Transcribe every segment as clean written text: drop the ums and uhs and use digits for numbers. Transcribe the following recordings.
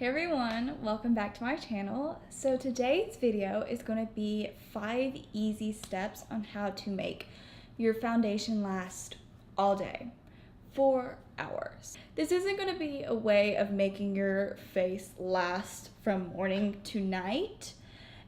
Hey everyone, welcome back to my channel. So today's video is going to be 5 easy steps on how to make your foundation last all day, 4 hours. This isn't going to be a way of making your face last from morning to night.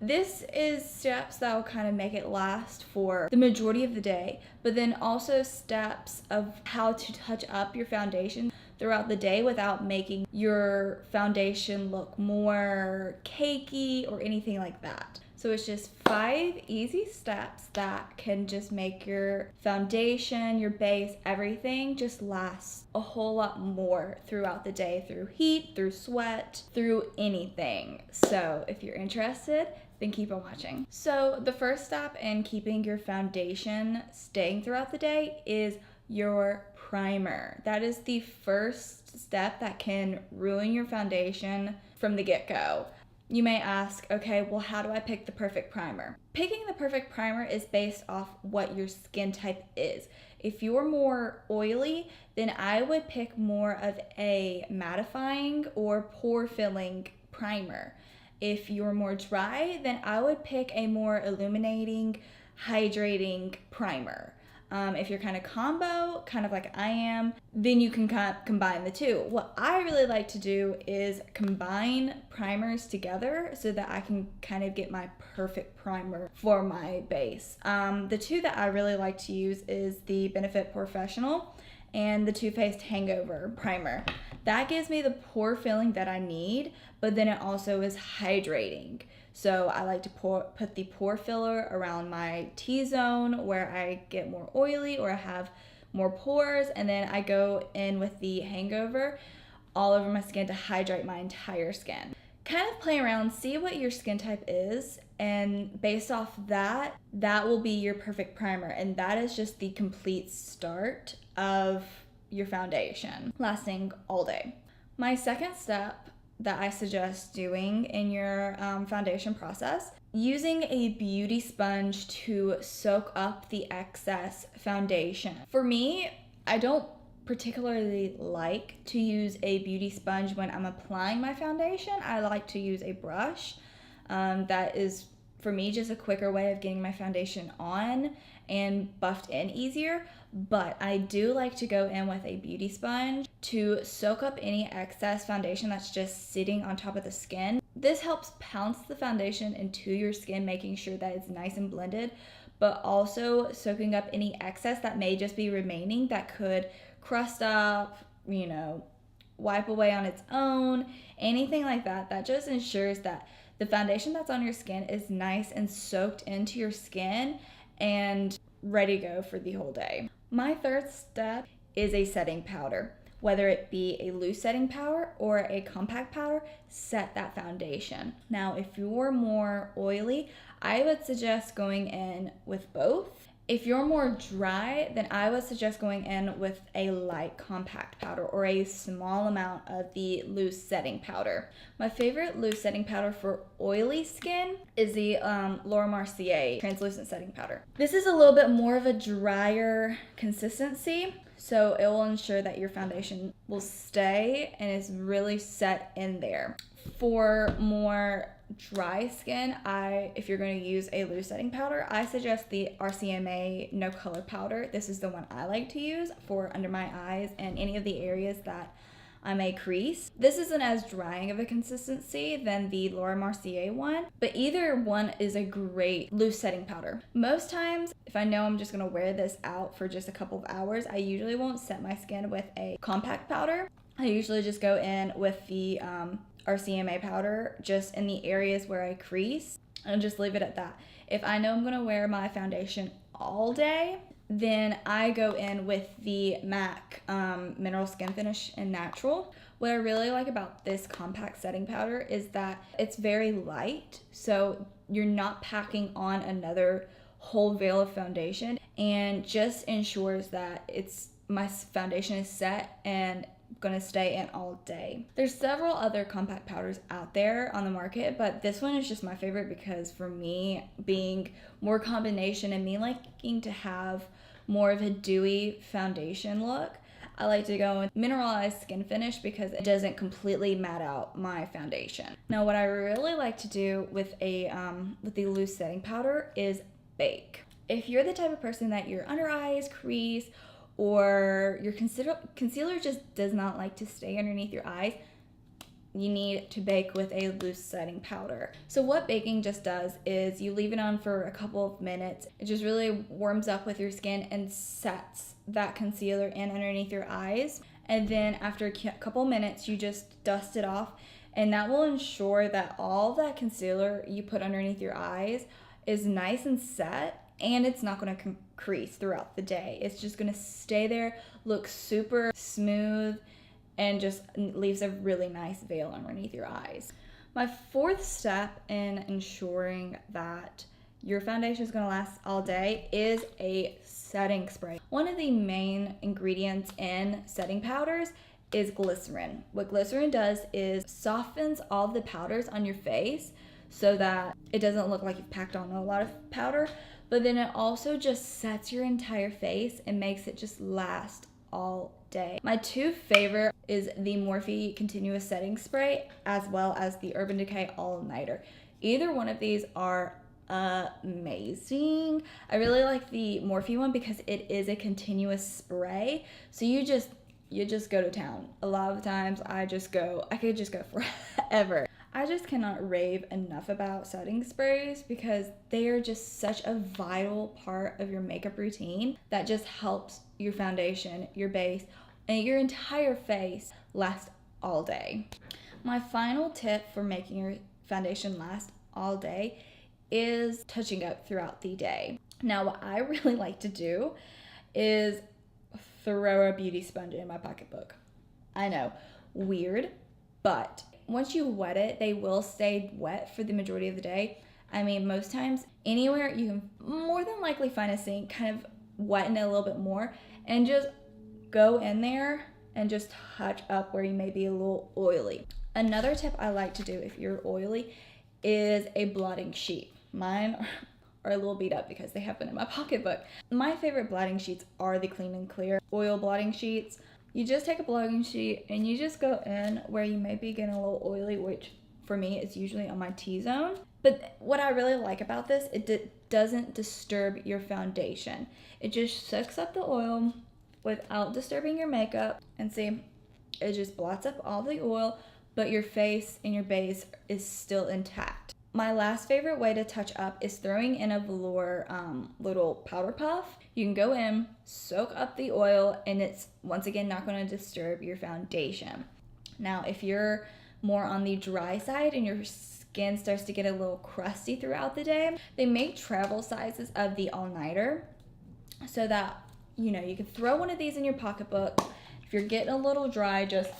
This is steps that will kind of make it last for the majority of the day, but then also steps of how to touch up your foundation throughout the day without making your foundation look more cakey or anything like that. So it's just 5 easy steps that can just make your foundation, your base, everything just last a whole lot more throughout the day through heat, through sweat, through anything. So if you're interested, then keep on watching. So the first step in keeping your foundation staying throughout the day is your primer. That is the first step that can ruin your foundation from the get-go. You may ask, okay, well, how do I pick the perfect primer? Picking the perfect primer is based off what your skin type is. If you're more oily, then I would pick more of a mattifying or pore filling primer. If you're more dry, then I would pick a more illuminating, hydrating primer. If you're kind of combo, kind of like I am, then you can combine the two. What I really like to do is combine primers together so that I can kind of get my perfect primer for my base. The two that I really like to use is the Benefit Porefessional and the Faced Hangover primer. That gives me the pore filling that I need, but then it also is hydrating. So I like to put the pore filler around my T-zone where I get more oily or I have more pores, and then I go in with the Hangover all over my skin to hydrate my entire skin. Kind of play around, see what your skin type is, and based off that, that will be your perfect primer, and that is just the complete start of your foundation lasting all day. My second step that I suggest doing in your foundation process, using a beauty sponge to soak up the excess foundation. For me, I don't particularly like to use a beauty sponge when I'm applying my foundation. I like to use a brush. That is, for me, just a quicker way of getting my foundation on and buffed in easier. But I do like to go in with a beauty sponge to soak up any excess foundation that's just sitting on top of the skin. This helps pounce the foundation into your skin, making sure that it's nice and blended, but also soaking up any excess that may just be remaining that could crust up, wipe away on its own, anything like that. That just ensures that the foundation that's on your skin is nice and soaked into your skin and ready to go for the whole day. My third step is a setting powder. Whether it be a loose setting powder or a compact powder, set that foundation. Now, if you're more oily, I would suggest going in with both. If you're more dry, then I would suggest going in with a light compact powder or a small amount of the loose setting powder. My favorite loose setting powder for oily skin is the Mercier translucent setting powder. This is a little bit more of a drier consistency, so it will ensure that your foundation will stay and is really set in there. For more dry skin, if you're going to use a loose setting powder, I suggest the RCMA no color powder. This is the one I like to use for under my eyes and any of the areas that I may crease. This isn't as drying of a consistency than the Mercier one, but either one is a great loose setting powder. Most times, if I know I'm just going to wear this out for just a couple of hours, I usually won't set my skin with a compact powder. I usually just go in with the RCMA powder just in the areas where I crease and just leave it at that. If I know I'm going to wear my foundation all day, then I go in with the MAC Mineral Skinfinish and Natural. What I really like about this compact setting powder is that it's very light, so you're not packing on another whole veil of foundation, and just ensures that my foundation is set and gonna stay in all day. There's several other compact powders out there on the market, but this one is just my favorite because for me, being more combination and me liking to have more of a dewy foundation look, I like to go with Mineralize Skinfinish because it doesn't completely matte out my foundation. Now what I really like to do with the loose setting powder is bake. If you're the type of person that your under eyes crease or your concealer just does not like to stay underneath your eyes, you need to bake with a loose setting powder. So what baking just does is you leave it on for a couple of minutes. It just really warms up with your skin and sets that concealer in underneath your eyes. And then after a couple minutes, you just dust it off, and that will ensure that all that concealer you put underneath your eyes is nice and set, and it's not going to crease throughout the day. It's just going to stay there, look super smooth, and just leaves a really nice veil underneath your eyes. My fourth step in ensuring that your foundation is going to last all day is a setting spray. One of the main ingredients in setting powders is glycerin. What glycerin does is softens all the powders on your face so that it doesn't look like you've packed on a lot of powder, but then it also just sets your entire face and makes it just last all day. My two favorite is the Morphe Continuous Setting Spray as well as the Urban Decay All Nighter. Either one of these are amazing. I really like the Morphe one because it is a continuous spray, so you just go to town. A lot of times I could just go forever. I just cannot rave enough about setting sprays because they are just such a vital part of your makeup routine that just helps your foundation, your base, and your entire face last all day. My final tip for making your foundation last all day is touching up throughout the day. Now, what I really like to do is throw a beauty sponge in my pocketbook. I know, weird, but once you wet it, they will stay wet for the majority of the day. I mean, most times, anywhere you can more than likely find a sink, kind of wetten it a little bit more, and just go in there and just touch up where you may be a little oily. Another tip I like to do if you're oily is a blotting sheet. Mine are a little beat up because they have been in my pocketbook. My favorite blotting sheets are the Clean and Clear oil blotting sheets. You just take a blotting sheet and you just go in where you may be getting a little oily, which for me is usually on my T-zone. But what I really like about this, it doesn't disturb your foundation. It just soaks up the oil without disturbing your makeup. And see, it just blots up all the oil, but your face and your base is still intact. My last favorite way to touch up is throwing in a Velour little powder puff. You can go in, soak up the oil, and it's once again not going to disturb your foundation. Now, if you're more on the dry side and your skin starts to get a little crusty throughout the day, they make travel sizes of the all-nighter so that, you know, you can throw one of these in your pocketbook. If you're getting a little dry, just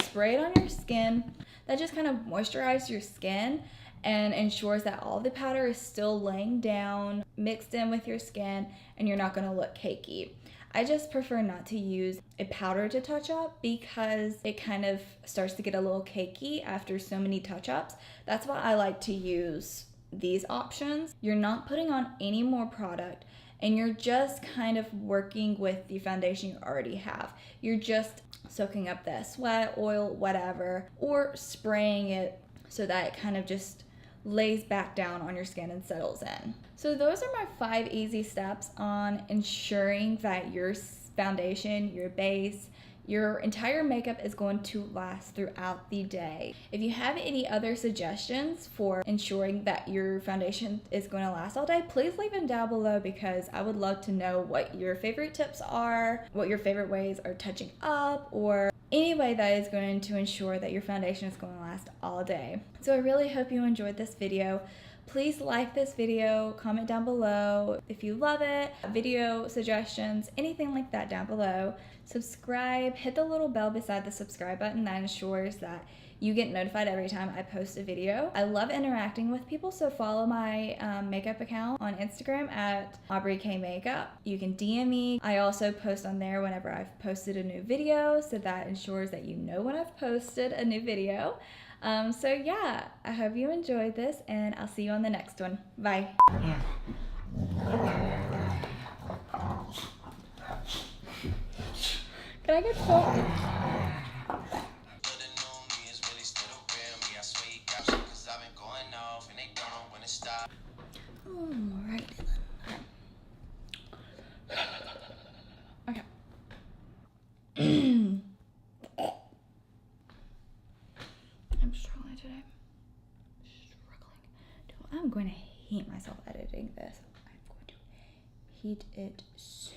spray it on your skin. That just kind of moisturizes your skin and ensures that all the powder is still laying down, mixed in with your skin, and you're not going to look cakey. I just prefer not to use a powder to touch up because it kind of starts to get a little cakey after so many touch-ups. That's why I like to use these options. You're not putting on any more product, and you're just kind of working with the foundation you already have. You're just soaking up that sweat, oil, whatever, or spraying it so that it kind of just lays back down on your skin and settles in. So those are my 5 easy steps on ensuring that your foundation, your base, your entire makeup is going to last throughout the day. If you have any other suggestions for ensuring that your foundation is going to last all day, please leave them down below because I would love to know what your favorite tips are, what your favorite ways are touching up, or any way that is going to ensure that your foundation is going to last all day. So I really hope you enjoyed this video. Please like this video, comment down below if you love it, video suggestions, anything like that down below. Subscribe, hit the little bell beside the subscribe button. That ensures that you get notified every time I post a video. I love interacting with people, so follow my makeup account on Instagram at Aubrey K Makeup. You can DM me. I also post on there whenever I've posted a new video, so that ensures that you know when I've posted a new video. So yeah, I hope you enjoyed this, and I'll see you on the next one. Bye. Can I get some? Alright. Okay. I'm struggling today. I'm going to hate myself editing this. I'm going to hate it so